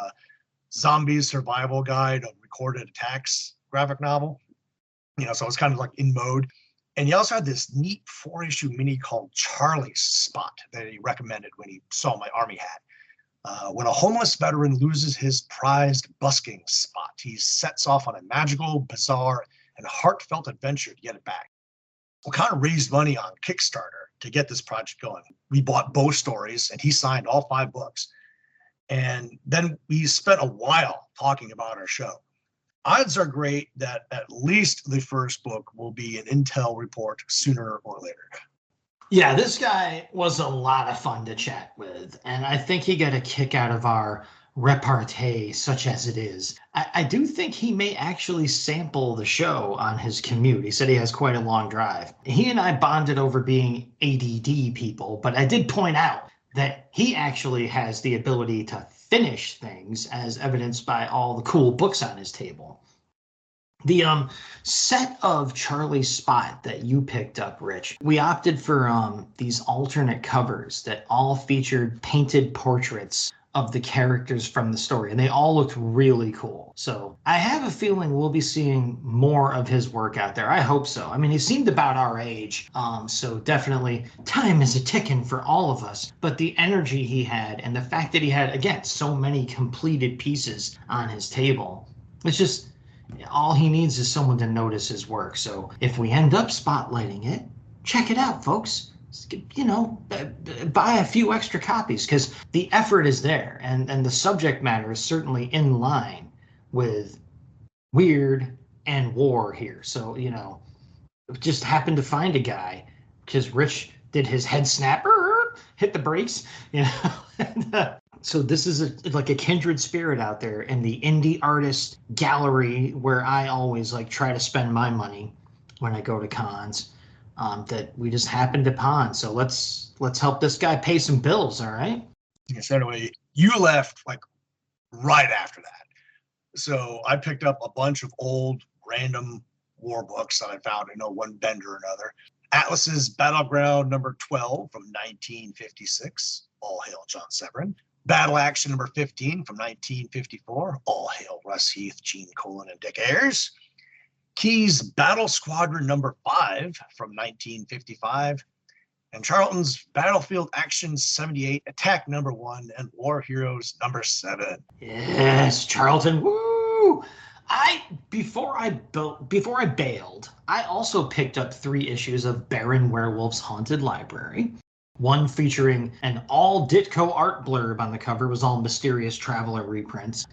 B: Zombies Survival Guide of Recorded Attacks graphic novel. So I was kind of like in mode. And he also had this neat 4-issue mini called Charlie's Spot that he recommended when he saw my army hat. When a homeless veteran loses his prized busking spot, he sets off on a magical, bizarre, and heartfelt adventure to get it back. O'Connor raised money on Kickstarter to get this project going. We bought both stories, and he signed all 5 books. And then we spent a while talking about our show. Odds are great that at least the first book will be an intel report sooner or later.
A: Yeah, this guy was a lot of fun to chat with, and I think he got a kick out of our repartee, such as it is. I do think he may actually sample the show on his commute. He said he has quite a long drive. He and I bonded over being ADD people, but I did point out that he actually has the ability to finish things, as evidenced by all the cool books on his table. The set of Charlie's Spot that you picked up, Rich, we opted for these alternate covers that all featured painted portraits of the characters from the story, and they all looked really cool. So I have a feeling we'll be seeing more of his work out there. I hope so. I mean, he seemed about our age, so definitely time is a ticking for all of us. But the energy he had and the fact that he had, again, so many completed pieces on his table, it's just all he needs is someone to notice his work. So if we end up spotlighting it, check it out, folks. Buy a few extra copies, because the effort is there, and the subject matter is certainly in line with weird and war here. So, just happened to find a guy because Rich did his head snap, hit the brakes, So this is like a kindred spirit out there in the indie artist gallery where I always try to spend my money when I go to cons. That we just happened upon. So let's help this guy pay some bills, all right?
B: So anyway, you left right after that. So I picked up a bunch of old random war books that I found, one vendor or another. Atlas's Battleground #12 from 1956, all hail John Severin. Battle Action #15 from 1954, all hail Russ Heath, Gene Colan, and Dick Ayers. Key's Battle Squadron #5 from 1955, and Charlton's Battlefield Action 78, Attack #1, and War Heroes #7.
A: Yes, Charlton. Woo! Before I bailed, I also picked up 3 issues of Baron Werewolf's Haunted Library. One featuring an all Ditko art blurb on the cover, was all Mysterious Traveler reprints.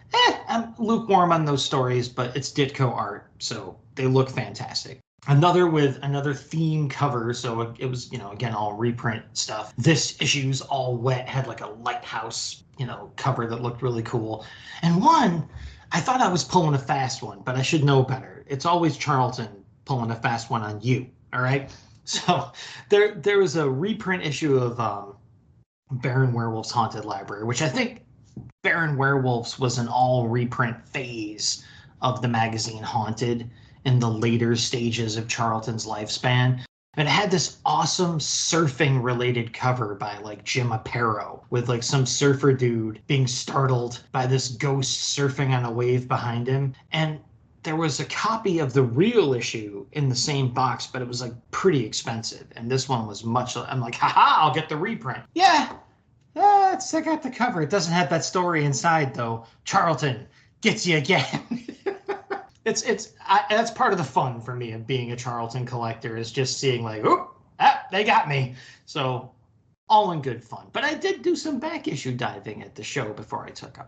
A: I'm lukewarm on those stories, but it's Ditko art, so they look fantastic. Another with another theme cover, so it was, again, all reprint stuff. This issue's all wet, had like a lighthouse, cover that looked really cool. And one, I thought I was pulling a fast one, but I should know better. It's always Charlton pulling a fast one on you, all right? So there was a reprint issue of Baron Werewolf's Haunted Library, which I think Baron Werewolf's was an all reprint phase of the magazine Haunted in the later stages of Charlton's lifespan. And it had this awesome surfing related cover by like Jim Aparo with like some surfer dude being startled by this ghost surfing on a wave behind him. And there was a copy of the real issue in the same box, but it was like pretty expensive. And this one was I'm like, haha, I'll get the reprint. Yeah, I got the cover. It doesn't have that story inside though. Charlton gets you again. That's part of the fun for me of being a Charlton collector, is just seeing like, they got me. So all in good fun. But I did do some back issue diving at the show before I took up.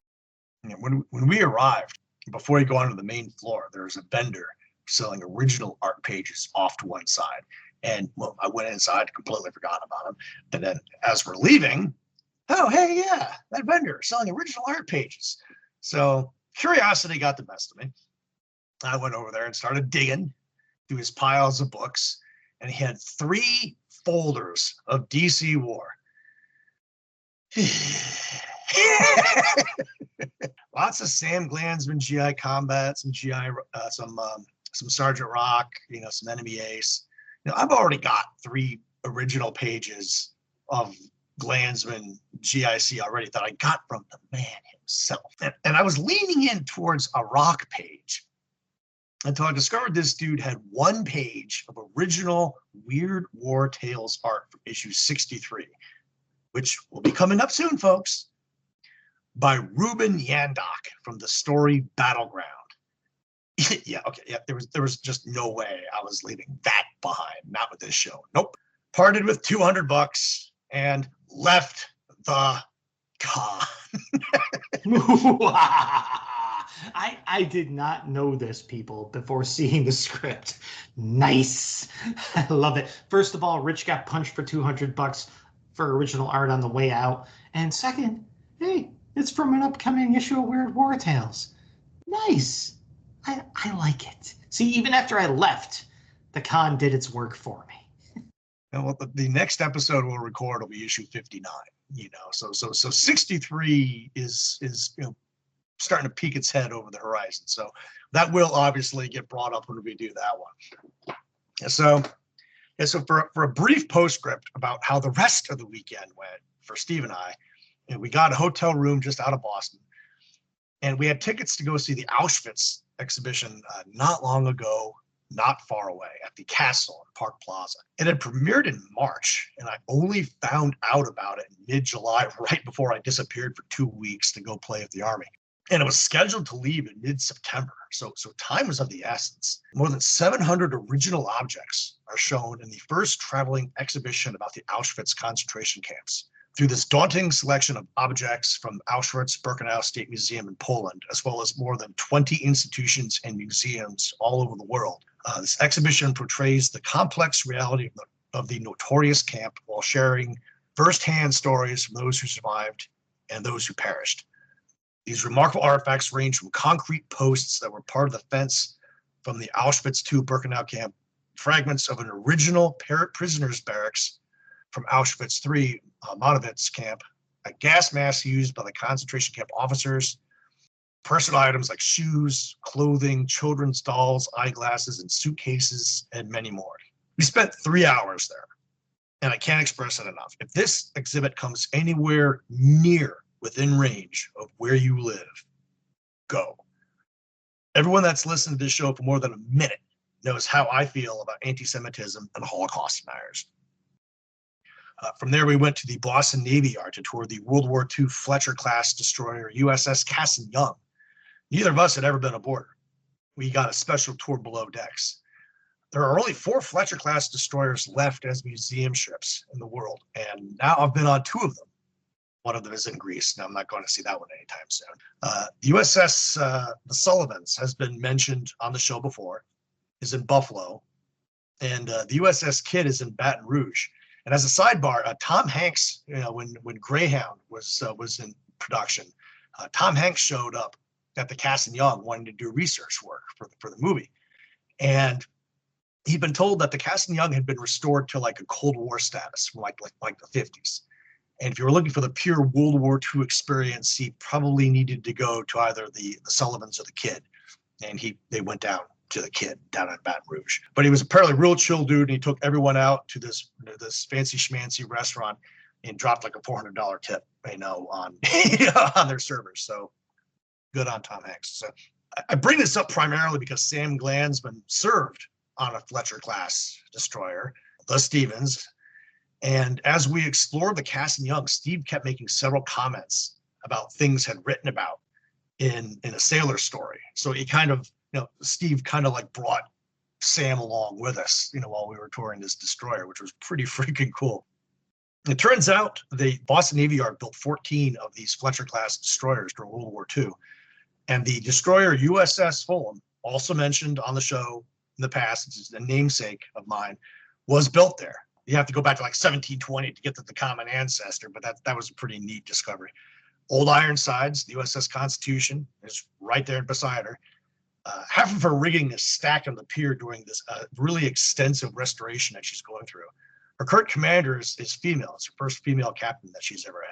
B: When we arrived, before you go onto the main floor, there was a vendor selling original art pages off to one side. And well, I went inside, completely forgot about him. And then as we're leaving, oh, hey, yeah, that vendor selling original art pages. So curiosity got the best of me. I went over there and started digging through his piles of books, and he had 3 folders of DC War. Lots of Sam Glanzman GI Combat, some GI, some Sergeant Rock, some Enemy Ace. I've already got 3 original pages of Glanzman GIC already that I got from the man himself, and I was leaning in towards a Rock page until I discovered this dude had 1 page of original Weird War Tales art from issue 63, which will be coming up soon, folks, by Ruben Yandok from the story Battleground. Yeah, there was just no way I was leaving that behind, not with this show. Nope. Parted with $200 and left the con.
A: I did not know this, people, before seeing the script. Nice. I love it. First of all, Rich got punched for $200 for original art on the way out. And second, hey, it's from an upcoming issue of Weird War Tales. Nice. I like it. See, even after I left, the con did its work for me.
B: Well, the next episode we'll record will be issue 59. So 63 is starting to peek its head over the horizon. So that will obviously get brought up when we do that one. So for a brief postscript about how the rest of the weekend went for Steve and I, we got a hotel room just out of Boston, and we had tickets to go see the Auschwitz exhibition not long ago, not far away, at the Castle in Park Plaza. It had premiered in March, and I only found out about it in mid-July, right before I disappeared for 2 weeks to go play with the Army. And it was scheduled to leave in mid-September, so time was of the essence. More than 700 original objects are shown in the first traveling exhibition about the Auschwitz concentration camps. Through this daunting selection of objects from Auschwitz-Birkenau State Museum in Poland, as well as more than 20 institutions and museums all over the world, this exhibition portrays the complex reality of the notorious camp while sharing firsthand stories from those who survived and those who perished. These remarkable artifacts range from concrete posts that were part of the fence from the Auschwitz II Birkenau camp, fragments of an original prisoners' barracks from Auschwitz III Monowitz camp, a gas mask used by the concentration camp officers, personal items like shoes, clothing, children's dolls, eyeglasses, and suitcases, and many more. We spent 3 hours there, and I can't express it enough. If this exhibit comes anywhere near within range of where you live, go. Everyone that's listened to this show for more than a minute knows how I feel about anti-Semitism and Holocaust deniers. From there, we went to the Boston Navy Yard to tour the World War II Fletcher-class destroyer USS Cassin Young. Neither of us had ever been aboard her. We got a special tour below decks. there are only 4 Fletcher-class destroyers left as museum ships in the world, and now I've been on 2 of them. One of them is in Greece. Now I'm not going to see that one anytime soon. The USS the Sullivans has been mentioned on the show before, is in Buffalo, and the USS Kidd is in Baton Rouge. And as a sidebar, Tom Hanks, when Greyhound was in production, Tom Hanks showed up at the Castle Young wanting to do research work for the movie, and he'd been told that the Castle Young had been restored to like a Cold War status from like the 50s. And if you were looking for the pure World War II experience, he probably needed to go to either the Sullivans or the Kidd. And they went down to the Kidd down in Baton Rouge. But he was apparently a real chill dude, and he took everyone out to this fancy schmancy restaurant and dropped like a $400 tip, on on their servers. So good on Tom Hanks. So I bring this up primarily because Sam Glanzman served on a Fletcher-class destroyer, the Stevens. And as we explored the Castle Young, Steve kept making several comments about things had written about in a sailor story. So he kind of, Steve kind of like brought Sam along with us, while we were touring this destroyer, which was pretty freaking cool. It turns out the Boston Navy Yard built 14 of these Fletcher-class destroyers during World War II. And the destroyer USS Fulham, also mentioned on the show in the past, it's a namesake of mine, was built there. You have to go back to like 1720 to get to the common ancestor, but that was a pretty neat discovery. Old Ironsides, the USS Constitution, is right there beside her. Half of her rigging is stacked on the pier during this really extensive restoration that she's going through. Her current commander is female. It's her first female captain that she's ever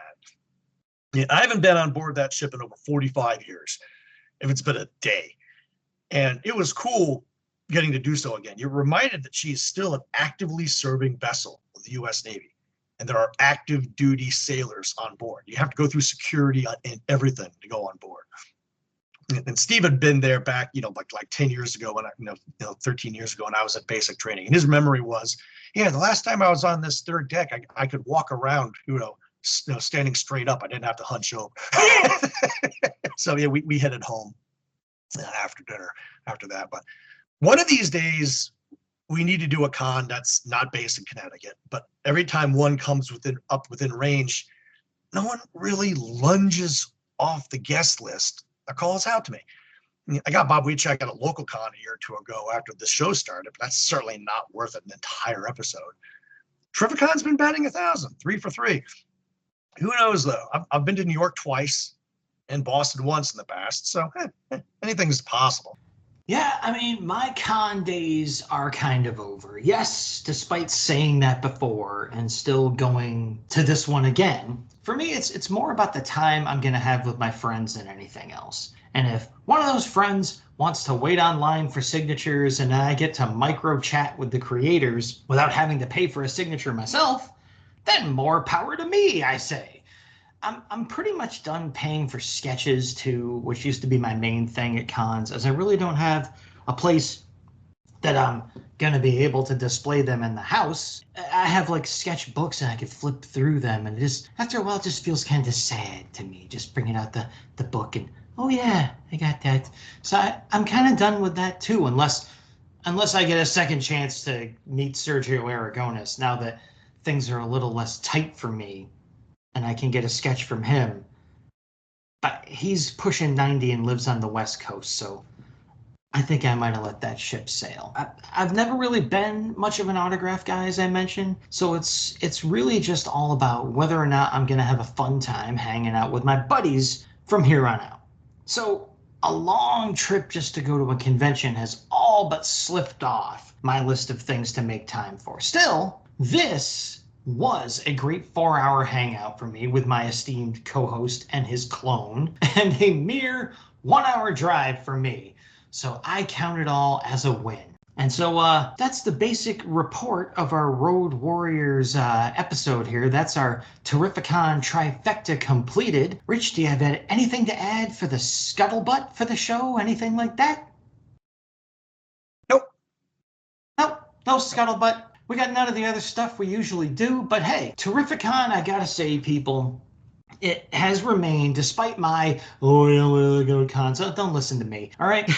B: had. I haven't been on board that ship in over 45 years, if it's been a day. And it was cool getting to do so again. You're reminded that she is still an actively serving vessel of the U.S. Navy, and there are active duty sailors on board. You have to go through security and everything to go on board. And Steve had been there back, like 10 years ago when 13 years ago when I was at basic training. And his memory was, the last time I was on this third deck, I could walk around, standing straight up. I didn't have to hunch over. So yeah, we headed home after dinner after that. But one of these days, we need to do a con that's not based in Connecticut. But every time one comes within range, no one really lunges off the guest list or calls out to me. I got Bob Weechak at a local con a year or 2 ago after the show started, but that's certainly not worth an entire episode. Terrificon's been batting 1,000, 3 for 3. Who knows, though? I've been to New York twice and Boston once in the past, so anything's possible.
A: Yeah, my con days are kind of over. Yes, despite saying that before and still going to this one again. For me, it's more about the time I'm going to have with my friends than anything else. And if one of those friends wants to wait online for signatures and I get to micro chat with the creators without having to pay for a signature myself, then more power to me, I say. I'm pretty much done paying for sketches too, which used to be my main thing at cons, as I really don't have a place that I'm going to be able to display them in the house. I have like sketch books and I could flip through them, and after a while it just feels kind of sad to me, just bringing out the book and, oh yeah, I got that. So I'm kind of done with that too, unless I get a second chance to meet Sergio Aragonis, now that things are a little less tight for me. And I can get a sketch from him. But he's pushing 90 and lives on the West Coast, so I think I might have let that ship sail. I've never really been much of an autograph guy, as I mentioned, so it's really just all about whether or not I'm going to have a fun time hanging out with my buddies from here on out. So a long trip just to go to a convention has all but slipped off my list of things to make time for. Still, this was a great 4-hour hangout for me with my esteemed co-host and his clone, and a mere 1-hour drive for me. So I count it all as a win. And so that's the basic report of our Road Warriors episode here. That's our Terrificon Trifecta completed. Rich, do you have anything to add for the scuttlebutt for the show? Anything like that?
B: Nope.
A: No scuttlebutt. We got none of the other stuff we usually do, but hey, Terrificon, I gotta say, people, it has remained, despite my, oh, yeah, we'll go to cons. Don't listen to me, all right?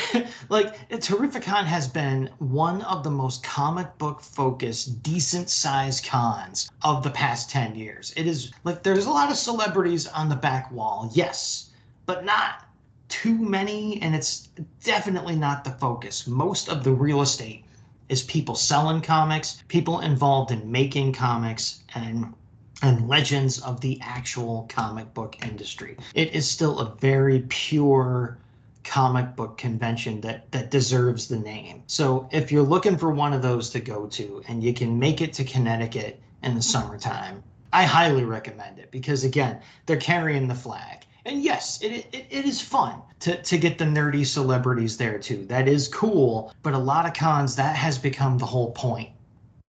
A: Like, Terrificon has been one of the most comic book focused, decent sized cons of the past 10 years. It is like there's a lot of celebrities on the back wall, yes, but not too many, and it's definitely not the focus. Most of the real estate is people selling comics, people involved in making comics, and legends of the actual comic book industry. It is still a very pure comic book convention that deserves the name. So if you're looking for one of those to go to and you can make it to Connecticut in the summertime, I highly recommend it because, again, they're carrying the flag. And yes, it is fun to get the nerdy celebrities there too. That is cool, but a lot of cons, that has become the whole point.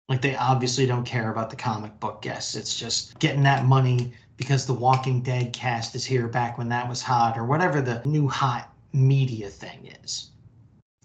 A: Like, they obviously don't care about the comic book guests. It's just getting that money because the Walking Dead cast is here back when that was hot, or whatever the new hot media thing is.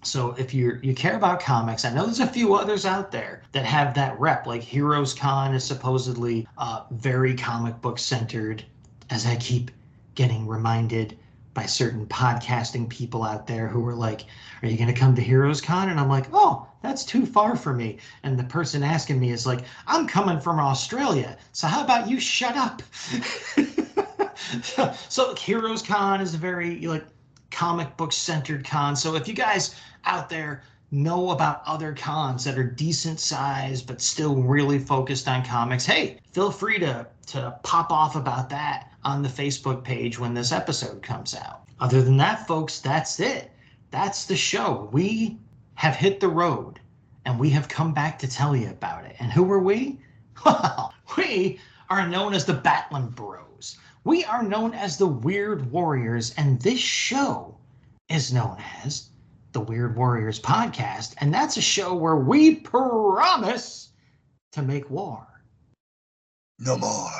A: So if you care about comics, I know there's a few others out there that have that rep. Like Heroes Con is supposedly very comic book centered, as I keep getting reminded by certain podcasting people out there who are like, are you going to come to Heroes Con? And I'm like, oh, that's too far for me. And the person asking me is like, I'm coming from Australia, so how about you shut up? So Heroes Con is a very like comic book centered con. So if you guys out there know about other cons that are decent size but still really focused on comics, hey, feel free to pop off about that on the Facebook page when this episode comes out. Other than that, folks, that's it. That's the show. We have hit the road and we have come back to tell you about it. And who are we? Well, we are known as the Battlin Bros. We are known as the Weird Warriors, and this show is known as the Weird Warriors Podcast, and that's a show where we promise to make war
B: no more.